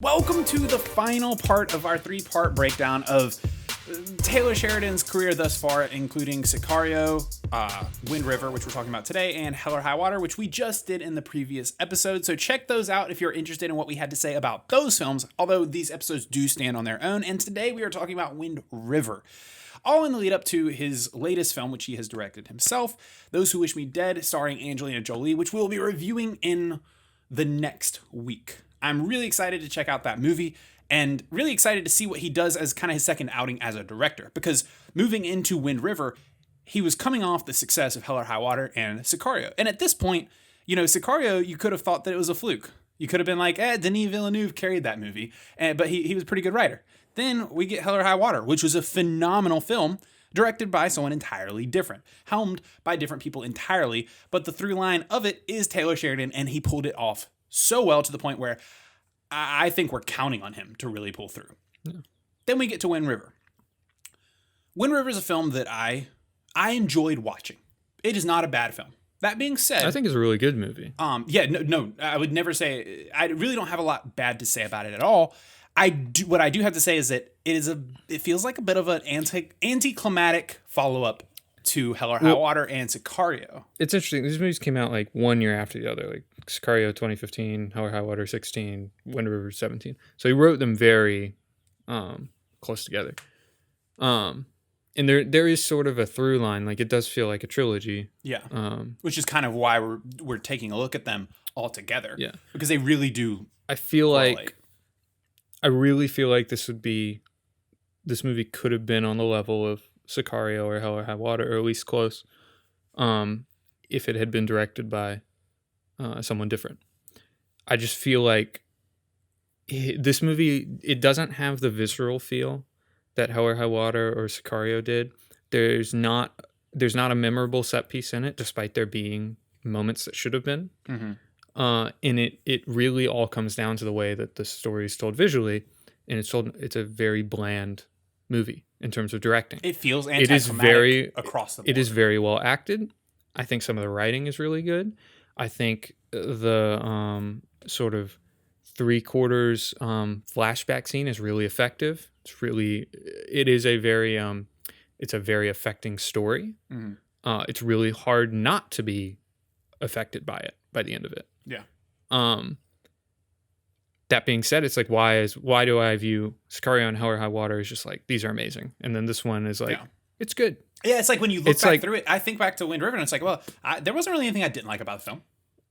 Welcome to the final part of our three-part breakdown of Taylor Sheridan's career thus far, including Sicario, Wind River, which we're talking about today, and Hell or High Water, which we just did in the previous episode. So check those out if you're interested in what we had to say about those films, although these episodes do stand on their own. And today we are talking about Wind River, all in the lead up to his latest film, which he has directed himself, Those Who Wish Me Dead, starring Angelina Jolie, which we'll be reviewing in the next week. I'm really excited to check out that movie and really excited to see what he does as kind of his second outing as a director, because moving into Wind River, he was coming off the success of Hell or High Water and Sicario. And at this point, Sicario, you could have thought that it was a fluke. You could have been like, Denis Villeneuve carried that movie, but he was a pretty good writer. Then we get Hell or High Water, which was a phenomenal film, directed by someone entirely different, helmed by different people entirely, but the through line of it is Taylor Sheridan, and he pulled it off so well to the point where I think we're counting on him to really pull through. Yeah. Then we get to Wind River. Wind River is a film that I enjoyed watching. It is not a bad film. That being said, I think it's a really good movie. No, I would never say. I really don't have a lot bad to say about it at all. What I do have to say is that it feels like a bit of an anticlimactic follow-up to Hell or High Water and Sicario. It's interesting. These movies came out like 1 year after the other. Like Sicario 2015, Hell or High Water 16, Wind River 17. So he wrote them very close together. And there is sort of a through line. Like it does feel like a trilogy. Yeah. Which is kind of why we're taking a look at them all together. Yeah. Because they really do. I really feel like this movie could have been on the level of Sicario or Hell or High Water, or at least close, if it had been directed by someone different. I just feel like this movie, it doesn't have the visceral feel that Hell or High Water or Sicario did. There's not a memorable set piece in it, despite there being moments that should have been. Mm-hmm. And it really all comes down to the way that the story is told visually, and it's a very bland movie in terms of directing. It feels anticlimactic across the board. It is very well acted. I think some of the writing is really good. I think the sort of 3/4 flashback scene is really effective. It's a very affecting story. Mm-hmm. It's really hard not to be affected by it by the end of it. Yeah. That being said, it's like, why do I view Sicario and Hell or High Water as just like, these are amazing, and then this one is like, It's good. Yeah, it's like when you look back through it, I think back to Wind River, and it's like, well, there wasn't really anything I didn't like about the film.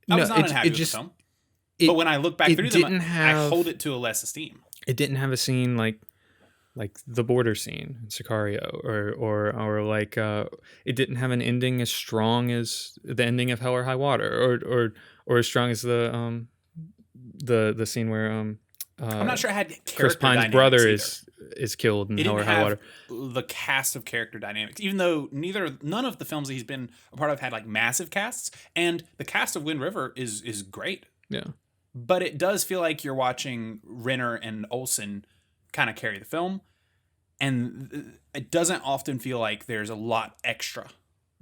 I was not unhappy with the film. But when I look back through them, I hold it to a less esteem. It didn't have a scene like the border scene in Sicario, or like it didn't have an ending as strong as the ending of Hell or High Water, or as strong as the scene where I'm not sure it had Chris Pine's brother is killed in Hell or High Water. The cast of character dynamics, even though none of the films that he's been a part of had like massive casts, and the cast of Wind River is great. Yeah, but it does feel like you're watching Renner and Olsen kind of carry the film, and it doesn't often feel like there's a lot extra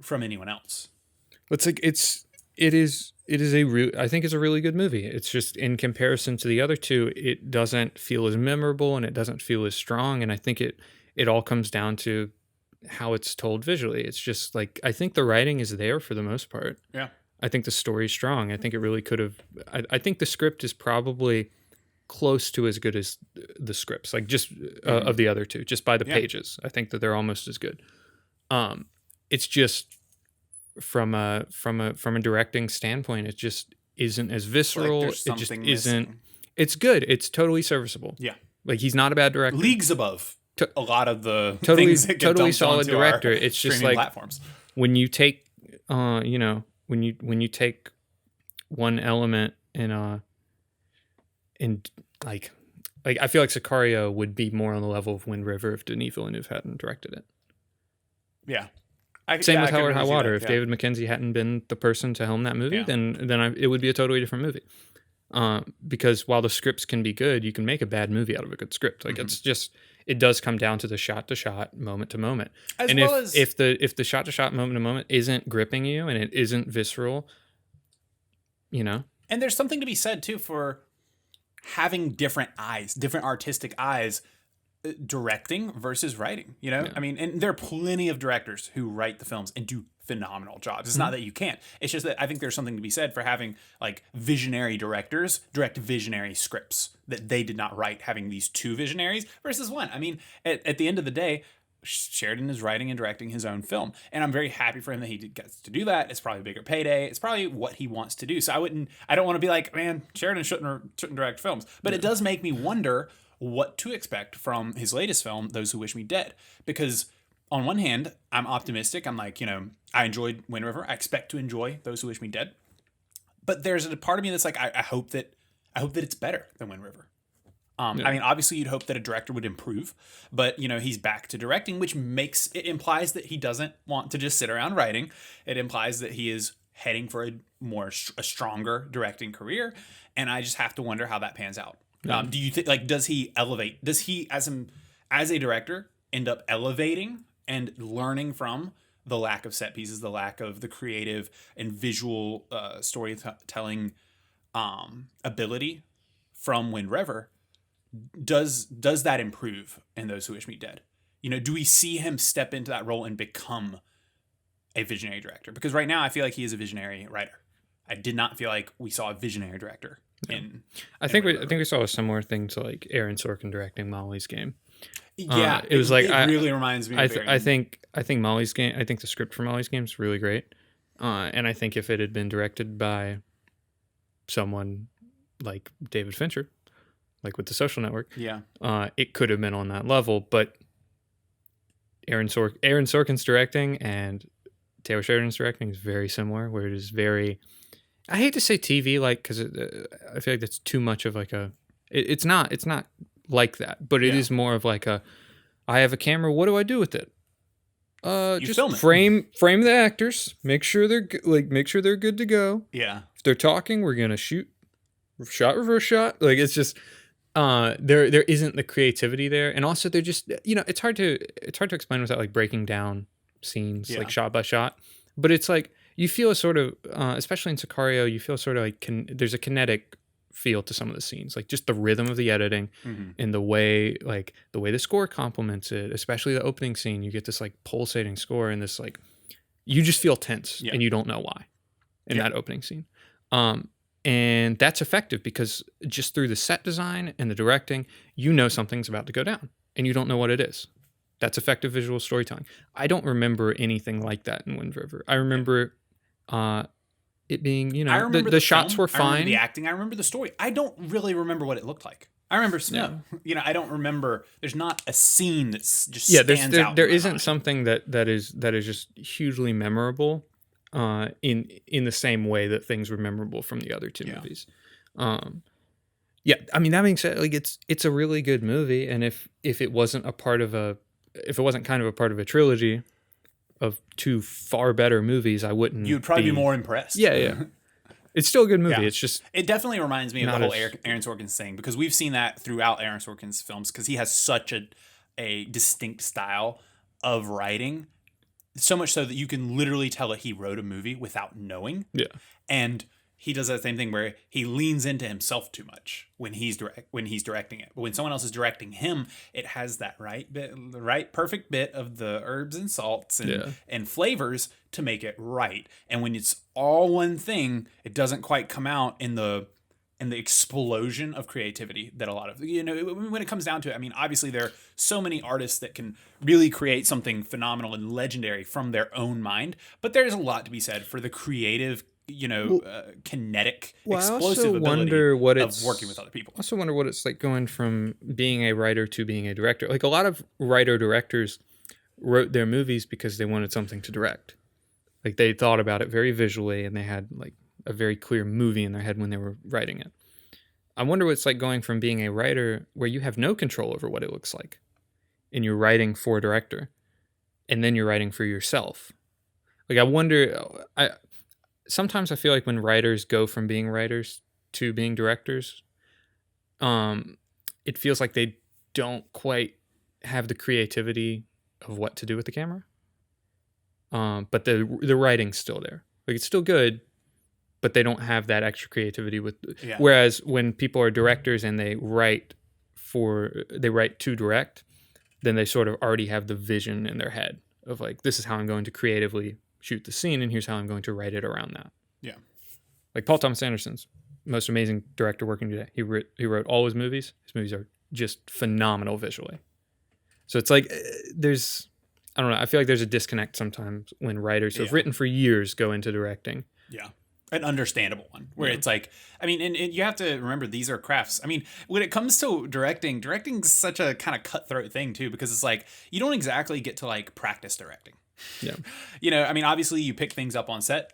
from anyone else. It's like I think it's a really good movie. It's just, in comparison to the other two, it doesn't feel as memorable and it doesn't feel as strong. And I think it all comes down to how it's told visually. It's just like, I think the writing is there for the most part. Yeah. I think the story's strong. I think it really could have, I think the script is probably close to as good as the scripts, like just of the other two, just by the pages. I think that they're almost as good. It's just, from a directing standpoint, it just isn't as visceral. Like it just isn't. It's good. It's totally serviceable. Yeah, like he's not a bad director. Leagues above a lot of the totally things that get dumped solid onto director. Our it's just like platforms. When you take, when you take one element and like I feel like Sicario would be more on the level of Wind River if Denis Villeneuve hadn't directed it. Yeah. Same with Hell or High Water. If David Mackenzie hadn't been the person to helm that movie, then it would be a totally different movie. Because while the scripts can be good, you can make a bad movie out of a good script. Like it's just, it does come down to the shot to shot, moment to moment. If the shot to shot, moment to moment isn't gripping you and it isn't visceral, And there's something to be said too for having different eyes, different artistic eyes, directing versus writing, you know? Yeah. I mean, and there are plenty of directors who write the films and do phenomenal jobs. It's not that you can't. It's just that I think there's something to be said for having like visionary directors direct visionary scripts that they did not write, having these two visionaries versus one. I mean, at the end of the day, Sheridan is writing and directing his own film, and I'm very happy for him that he gets to do that. It's probably a bigger payday. It's probably what he wants to do. So I don't want to be like, man, Sheridan shouldn't direct films, but it does make me wonder what to expect from his latest film, Those Who Wish Me Dead, because on one hand, I'm optimistic. I'm like, I enjoyed Wind River. I expect to enjoy Those Who Wish Me Dead, but there's a part of me that's like, I hope that it's better than Wind River. I mean, obviously, you'd hope that a director would improve, but he's back to directing, which implies that he doesn't want to just sit around writing. It implies that he is heading for a stronger directing career, and I just have to wonder how that pans out. Do you think, does he elevate? Does he, as a director, end up elevating and learning from the lack of set pieces, the lack of the creative and visual storytelling ability from Wind River? Does that improve in Those Who Wish Me Dead? Do we see him step into that role and become a visionary director? Because right now I feel like he is a visionary writer. I did not feel like we saw a visionary director I think we saw a similar thing to like Aaron Sorkin directing Molly's Game. Yeah, it was like it really reminds me. I think Molly's Game. I think the script for Molly's Game is really great, and I think if it had been directed by someone like David Fincher, like with The Social Network, it could have been on that level. But Aaron Sorkin's directing and Taylor Sheridan's directing is very similar, where it is very, I hate to say TV like, because I feel like that's too much of like a. It's not like that, but it is more of like a. I have a camera. What do I do with it? Just frame the actors. Make sure they're good to go. Yeah. If they're talking, we're gonna shoot reverse shot. Like it's just. There isn't the creativity there, and also they're just it's hard to explain without like breaking down scenes like shot by shot. But it's like you feel a sort of, especially in Sicario, you feel sort of like there's a kinetic feel to some of the scenes, like just the rhythm of the editing and the way the score complements it. Especially the opening scene, you get this like pulsating score and this like you just feel tense and you don't know why in that opening scene. And that's effective because just through the set design and the directing, something's about to go down and you don't know what it is. That's effective visual storytelling. I don't remember anything like that in Wind River. I remember it being, the shots were fine. I remember the acting. I remember the story. I don't really remember what it looked like. I remember snow. Yeah. I don't remember. There's not a scene that's just stands out. There isn't something that is just hugely memorable. In the same way that things were memorable from the other two movies. I mean, that being said, like it's a really good movie, and if it wasn't kind of a part of a trilogy of two far better movies, I wouldn't. You'd probably be more impressed. Yeah. It's still a good movie. Yeah. It's just it definitely reminds me of the whole Aaron Sorkin thing, because we've seen that throughout Aaron Sorkin's films, because he has such a distinct style of writing. So much so that you can literally tell that he wrote a movie without knowing. Yeah. And he does that same thing where he leans into himself too much when he's directing it. But when someone else is directing him, it has that perfect bit of the herbs and salts and flavors to make it right. And when it's all one thing, it doesn't quite come out in the explosion of creativity that a lot of, when it comes down to it, I mean, obviously there are so many artists that can really create something phenomenal and legendary from their own mind, but there's a lot to be said for the creative, kinetic, explosive ability of working with other people. I also wonder what it's like going from being a writer to being a director. Like a lot of writer-directors wrote their movies because they wanted something to direct. Like they thought about it very visually and they had like a very clear movie in their head when they were writing it. I wonder what it's like going from being a writer where you have no control over what it looks like and you're writing for a director and then you're writing for yourself. Like I wonder, sometimes I feel like when writers go from being writers to being directors, it feels like they don't quite have the creativity of what to do with the camera. But the writing's still there. Like it's still good, but they don't have that extra creativity with. Yeah. Whereas when people are directors and they write to direct, then they sort of already have the vision in their head of like, this is how I'm going to creatively shoot the scene, and here's how I'm going to write it around that. Yeah. Like Paul Thomas Anderson's most amazing director working today. He wrote all his movies. His movies are just phenomenal visually. So it's like I don't know. I feel like there's a disconnect sometimes when writers who have written for years go into directing. Yeah. An understandable one where it's like, I mean, and you have to remember these are crafts. I mean, when it comes to directing's such a kind of cutthroat thing too, because it's like, you don't exactly get to like practice directing. Yeah. You know, I mean, obviously you pick things up on set,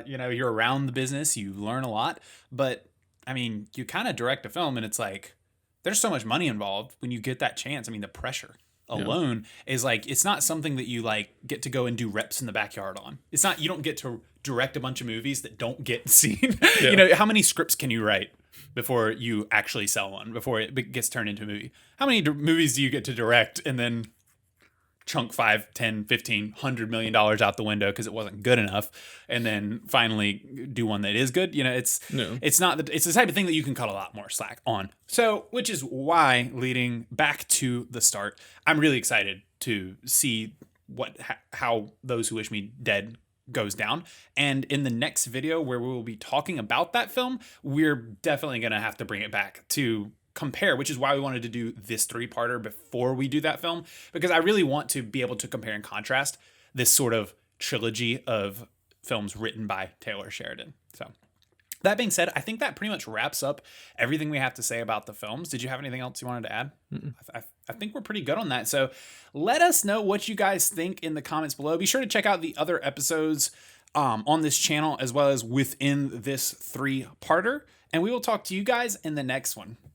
you know, you're around the business, you learn a lot, but I mean, you kind of direct a film and it's like, there's so much money involved when you get that chance. I mean, the pressure alone is like, it's not something that you like get to go and do reps in the backyard on. It's not, you don't get to direct a bunch of movies that don't get seen. You know, how many scripts can you write before you actually sell one, before it gets turned into a movie? How many movies do you get to direct and then chunk 5, 10, 15, $100 million out the window because it wasn't good enough, and then finally do one that is good? You know, it's the type of thing that you can cut a lot more slack on. So, which is why, leading back to the start, I'm really excited to see how Those Who Wish Me Dead goes down. And in the next video where we will be talking about that film, we're definitely going to have to bring it back to compare, which is why we wanted to do this 3-parter before we do that film, because I really want to be able to compare and contrast this sort of trilogy of films written by Taylor Sheridan. So that being said, I think that pretty much wraps up everything we have to say about the films. Did you have anything else you wanted to add? I think we're pretty good on that. So let us know what you guys think in the comments below. Be sure to check out the other episodes on this channel as well as within this 3-parter. And we will talk to you guys in the next one.